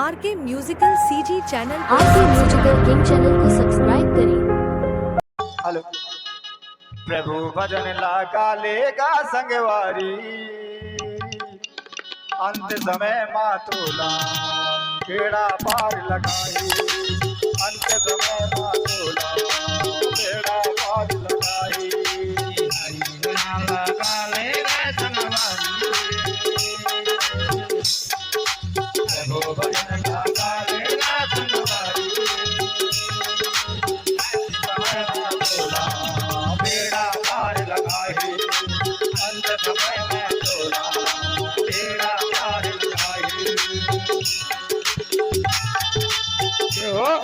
R K musical CG channel RK musical king channel को subscribe करें। Hello प्रभु भजन लागा लेगा संगवारी अंत समय मातोला केड़ा पार लगाई अंत समय मातोला केड़ा पार लगाई लगा लेगा संगवारी प्रभु भजन लागा लेगा संगवारी बेड़ा पार लगाए अंत समय में तोला बेड़ा पार लगाए हो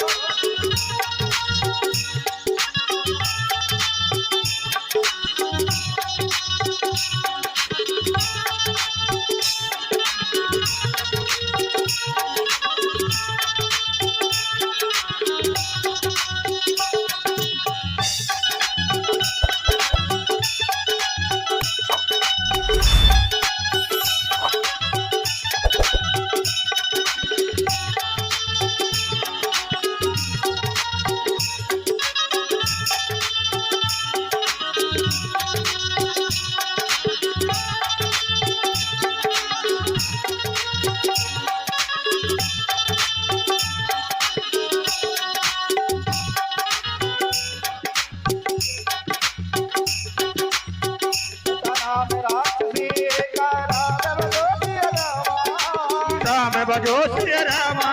राम भजो श्री रामा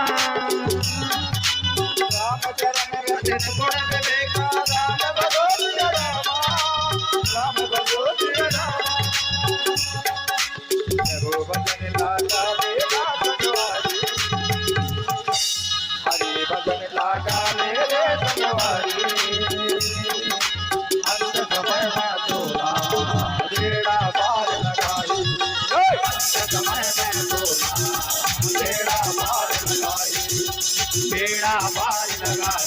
राम चरण रतन गुण विवेका राम भजो श्री रामा राम भजो श्री रामा प्रभु भजन लागा लेगा संगवारी हरि भजन लागा ले संगवारी अंत समय में तोला बेड़ा पार लगाई अंत समय में तोला बेड़ा पार लगाई बेड़ा पार लगाई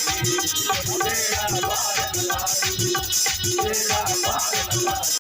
बेड़ा पार लगाई बेड़ा पार लगाई।